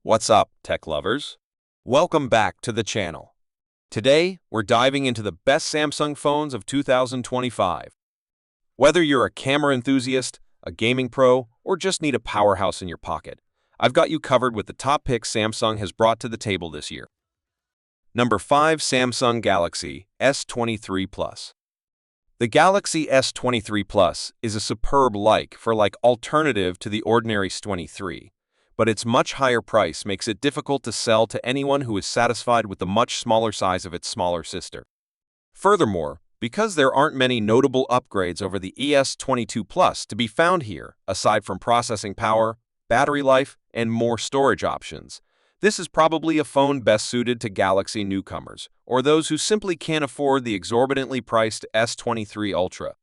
What's up, tech lovers? Welcome back to the channel. Today, we're diving into the best Samsung phones of 2025. Whether you're a camera enthusiast, a gaming pro, or just need a powerhouse in your pocket, I've got you covered with the top picks Samsung has brought to the table this year. Number 5. Samsung Galaxy S23 Plus. The Galaxy S23 Plus is a superb alternative to the ordinary S23, but its much higher price makes it difficult to sell to anyone who is satisfied with the much smaller size of its smaller sister. Furthermore, because there aren't many notable upgrades over the S22 Plus to be found here, aside from processing power, battery life, and more storage options, this is probably a phone best suited to Galaxy newcomers, or those who simply can't afford the exorbitantly priced S23 Ultra.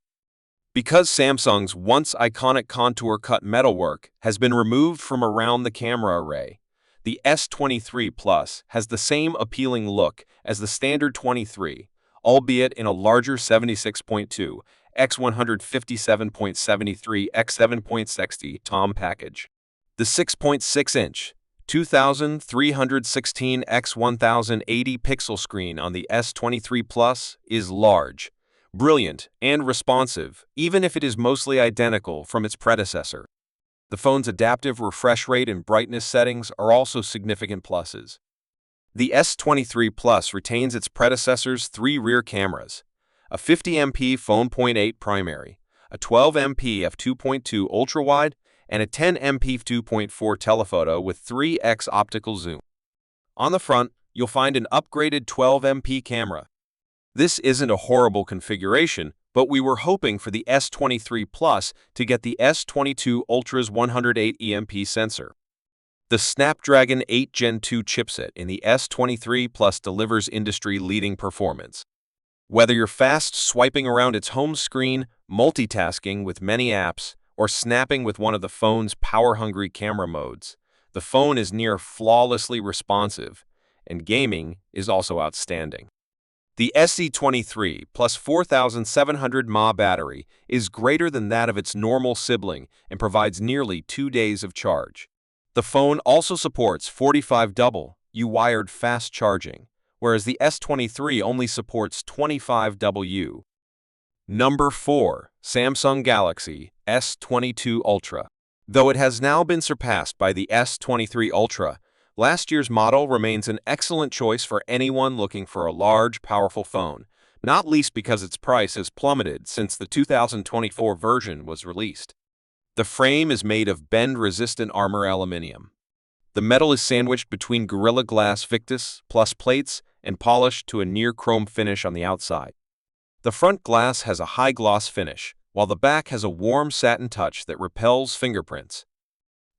Because Samsung's once iconic contour-cut metalwork has been removed from around the camera array, the S23 Plus has the same appealing look as the standard 23, albeit in a larger 76.2 x 157.73 x 7.60 TOM package. The 6.6-inch 2316 x 1080 pixel screen on the S23 Plus is large, brilliant, and responsive, even if it is mostly identical from its predecessor. The phone's adaptive refresh rate and brightness settings are also significant pluses. The S23 Plus retains its predecessor's 3 rear cameras, a 50MP f/.8 primary, a 12MP f2.2 ultra-wide, and a 10MP f2.4 telephoto with 3x optical zoom. On the front, you'll find an upgraded 12MP camera. This isn't a horrible configuration, but we were hoping for the S23 Plus to get the S22 Ultra's 108 EMP sensor. The Snapdragon 8 Gen 2 chipset in the S23 Plus delivers industry-leading performance. Whether you're fast swiping around its home screen, multitasking with many apps, or snapping with one of the phone's power-hungry camera modes, the phone is near flawlessly responsive, and gaming is also outstanding. The SE23 plus 4700 mAh battery is greater than that of its normal sibling and provides nearly 2 days of charge. The phone also supports 45W wired fast charging, whereas the S23 only supports 25W. Number 4. Samsung Galaxy S22 Ultra. Though it has now been surpassed by the S23 Ultra, last year's model remains an excellent choice for anyone looking for a large, powerful phone, not least because its price has plummeted since the 2024 version was released. The frame is made of bend-resistant armor aluminum. The metal is sandwiched between Gorilla Glass Victus Plus plates and polished to a near-chrome finish on the outside. The front glass has a high-gloss finish, while the back has a warm satin touch that repels fingerprints.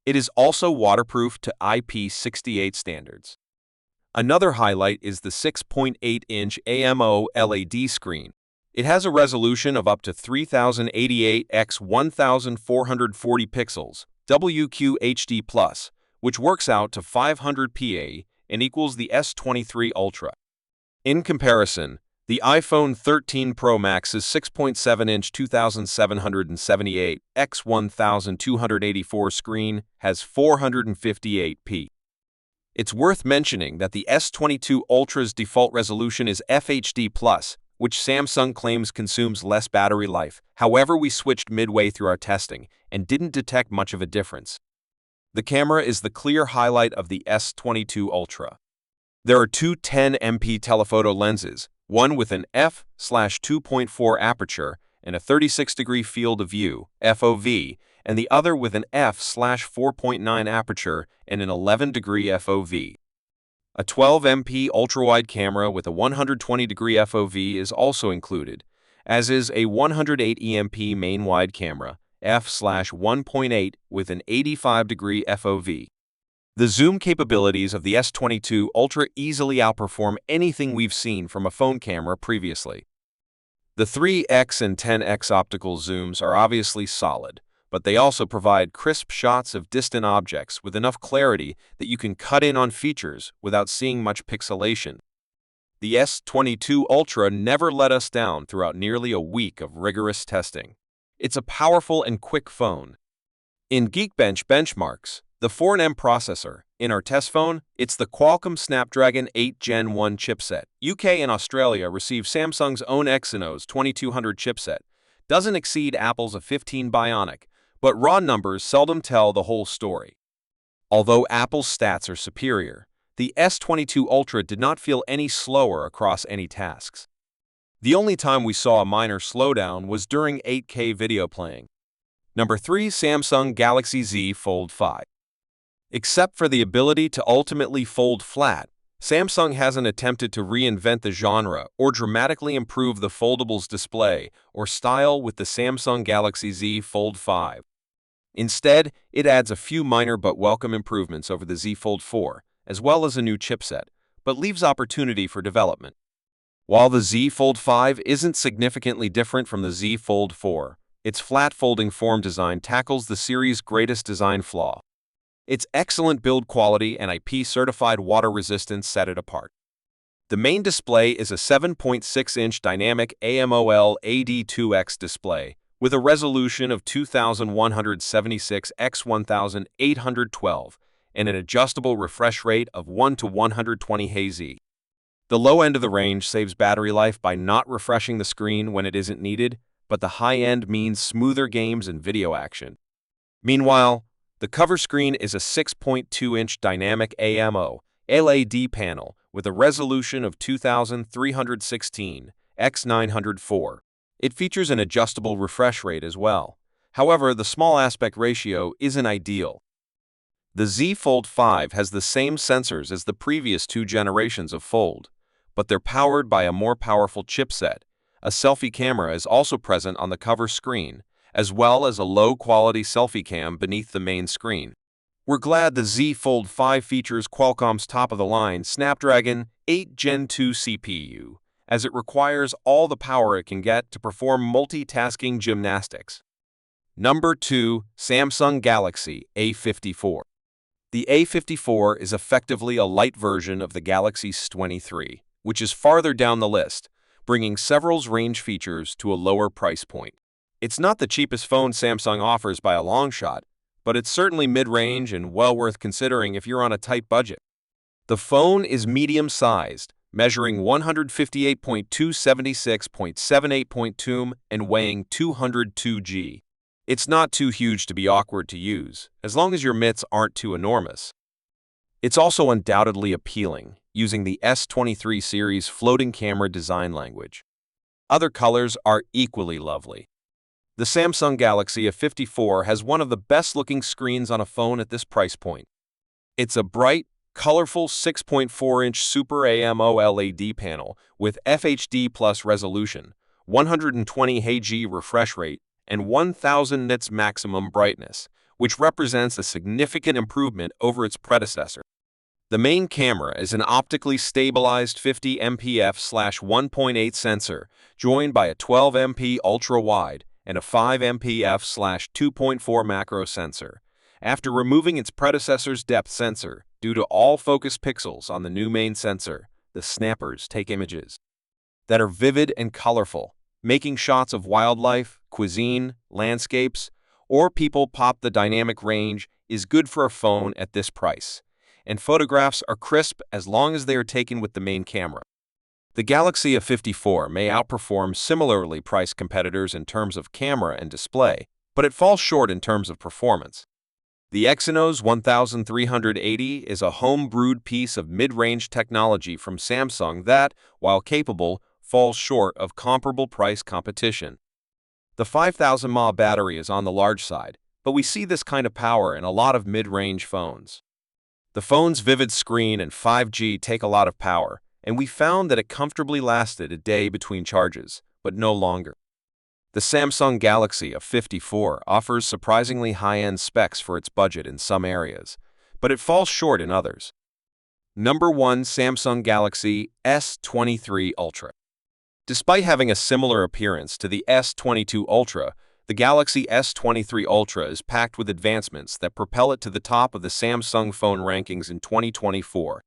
It is also waterproof to IP68 standards. Another highlight is the 6.8-inch AMO LED screen. It has a resolution of up to 3088 x 1440 pixels, WQHD+, which works out to 500 PA and equals the S23 Ultra. In comparison, the iPhone 13 Pro Max's 6.7-inch 2778 x 1284 screen has 458p. It's worth mentioning that the S22 Ultra's default resolution is FHD+, which Samsung claims consumes less battery life. However, we switched midway through our testing and didn't detect much of a difference. The camera is the clear highlight of the S22 Ultra. There are two 10MP telephoto lenses, one with an f/2.4 aperture and a 36-degree field of view (FOV), and the other with an f/4.9 aperture and an 11-degree FOV. A 12MP ultra-wide camera with a 120-degree FOV is also included, as is a 108 EMP main-wide camera f/1.8 with an 85-degree FOV. The zoom capabilities of the S22 Ultra easily outperform anything we've seen from a phone camera previously. The 3x and 10x optical zooms are obviously solid, but they also provide crisp shots of distant objects with enough clarity that you can cut in on features without seeing much pixelation. The S22 Ultra never let us down throughout nearly a week of rigorous testing. It's a powerful and quick phone. In Geekbench benchmarks, The 4nm processor. In our test phone, it's the Qualcomm Snapdragon 8 Gen 1 chipset. UK and Australia receive Samsung's own Exynos 2200 chipset. Doesn't exceed Apple's A15 Bionic, but raw numbers seldom tell the whole story. Although Apple's stats are superior, the S22 Ultra did not feel any slower across any tasks. The only time we saw a minor slowdown was during 8K video playing. Number 3. Samsung Galaxy Z Fold 5. Except for the ability to ultimately fold flat, Samsung hasn't attempted to reinvent the genre or dramatically improve the foldables display or style with the Samsung Galaxy Z Fold 5. Instead, it adds a few minor but welcome improvements over the Z Fold 4, as well as a new chipset, but leaves opportunity for development. While the Z Fold 5 isn't significantly different from the Z Fold 4, its flat folding form design tackles the series' greatest design flaw. Its excellent build quality and IP-certified water resistance set it apart. The main display is a 7.6-inch dynamic AMOLED-2X display with a resolution of 2176 x 1812 and an adjustable refresh rate of 1 to 120 Hz. The low end of the range saves battery life by not refreshing the screen when it isn't needed, but the high end means smoother games and video action. Meanwhile, the cover screen is a 6.2-inch dynamic AMOLED panel with a resolution of 2316 x 904. It features an adjustable refresh rate as well. However, the small aspect ratio isn't ideal. The Z Fold 5 has the same sensors as the previous two generations of Fold, but they're powered by a more powerful chipset. A selfie camera is also present on the cover screen, as well as a low-quality selfie cam beneath the main screen. We're glad the Z Fold 5 features Qualcomm's top-of-the-line Snapdragon 8 Gen 2 CPU, as it requires all the power it can get to perform multitasking gymnastics. Number 2. Samsung Galaxy A54. The A54 is effectively a light version of the Galaxy S23, which is farther down the list, bringing several range features to a lower price point. It's not the cheapest phone Samsung offers by a long shot, but it's certainly mid-range and well worth considering if you're on a tight budget. The phone is medium-sized, measuring 158.276.78.2 and weighing 202 g. It's not too huge to be awkward to use, as long as your mitts aren't too enormous. It's also undoubtedly appealing, using the S23 series floating camera design language. Other colors are equally lovely. The Samsung Galaxy A54 has one of the best-looking screens on a phone at this price point. It's a bright, colorful 6.4-inch Super AMOLED panel with FHD Plus resolution, 120 Hz refresh rate, and 1000 nits maximum brightness, which represents a significant improvement over its predecessor. The main camera is an optically stabilized 50 MP f/1.8 sensor, joined by a 12 MP ultra-wide and a 5 MP f/2.4 macro sensor, after removing its predecessor's depth sensor due to all focus pixels on the new main sensor. The snappers take images that are vivid and colorful, making shots of wildlife, cuisine, landscapes, or people pop. The dynamic range is good for a phone at this price, and photographs are crisp as long as they are taken with the main camera. The Galaxy A54 may outperform similarly priced competitors in terms of camera and display, but it falls short in terms of performance. The Exynos 1380 is a home-brewed piece of mid-range technology from Samsung that, while capable, falls short of comparable price competition. The 5000 mAh battery is on the large side, but we see this kind of power in a lot of mid-range phones. The phone's vivid screen and 5G take a lot of power, and we found that it comfortably lasted a day between charges, but no longer. The Samsung Galaxy A54 offers surprisingly high-end specs for its budget in some areas, but it falls short in others. Number 1. Samsung Galaxy S23 Ultra. Despite having a similar appearance to the S22 Ultra, the Galaxy S23 Ultra is packed with advancements that propel it to the top of the Samsung phone rankings in 2024.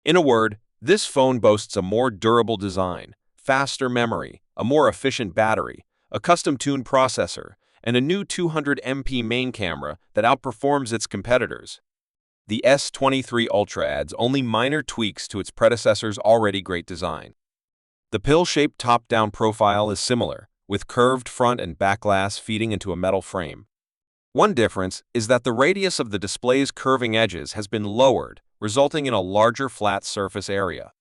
In a word, this phone boasts a more durable design, faster memory, a more efficient battery, a custom-tuned processor, and a new 200 MP main camera that outperforms its competitors. the S23 Ultra adds only minor tweaks to its predecessor's already great design. The pill-shaped top-down profile is similar, with curved front and back glass feeding into a metal frame. One difference is that the radius of the display's curving edges has been lowered, resulting in a larger flat surface area.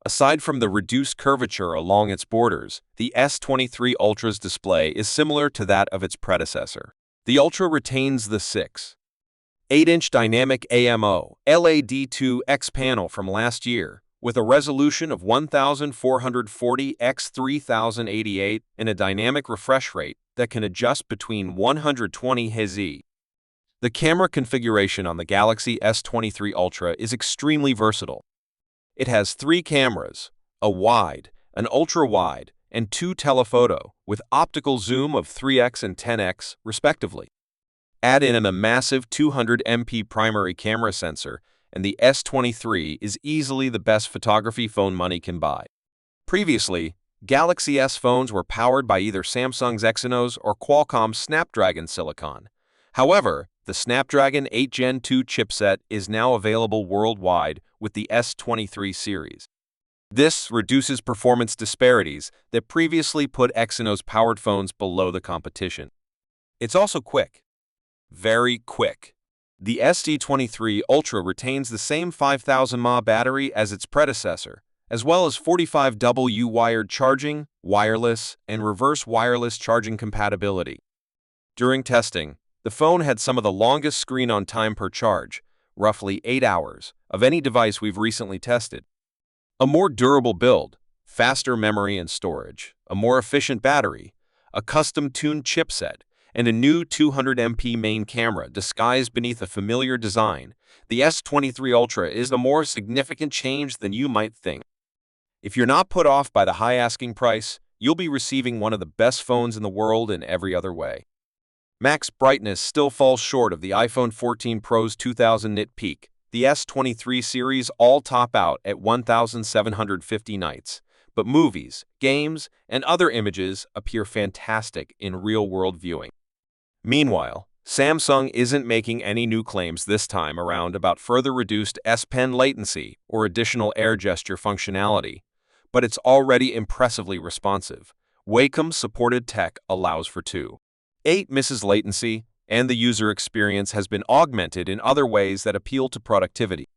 Aside from the reduced curvature along its borders, the S23 Ultra's display is similar to that of its predecessor. The Ultra retains the 6.8-inch dynamic AMOLED2X panel from last year, with a resolution of 1440 x 3088 and a dynamic refresh rate that can adjust between 120 Hz. The camera configuration on the Galaxy S23 Ultra is extremely versatile. It has 3 cameras, a wide, an ultra-wide, and 2 telephoto, with optical zoom of 3x and 10x, respectively. Add in a massive 200MP primary camera sensor, and the S23 is easily the best photography phone money can buy. Previously, Galaxy S phones were powered by either Samsung's Exynos or Qualcomm's Snapdragon Silicon. However, the Snapdragon 8 Gen 2 chipset is now available worldwide with the S23 series. This reduces performance disparities that previously put Exynos-powered phones below the competition. It's also quick. Very quick. The S23 Ultra retains the same 5000 mAh battery as its predecessor, as well as 45W wired charging, wireless, and reverse wireless charging compatibility. During testing, the phone had some of the longest screen-on-time per charge, roughly 8 hours, of any device we've recently tested. A more durable build, faster memory and storage, a more efficient battery, a custom-tuned chipset, and a new 200MP main camera disguised beneath a familiar design, the S23 Ultra is a more significant change than you might think. If you're not put off by the high asking price, you'll be receiving one of the best phones in the world in every other way. Max brightness still falls short of the iPhone 14 Pro's 2000 nit peak. The S23 series all top out at 1750 nits, but movies, games, and other images appear fantastic in real-world viewing. Meanwhile, Samsung isn't making any new claims this time around about further reduced S Pen latency or additional air gesture functionality, but it's already impressively responsive. Wacom-supported tech allows for 2.8 misses latency, and the user experience has been augmented in other ways that appeal to productivity.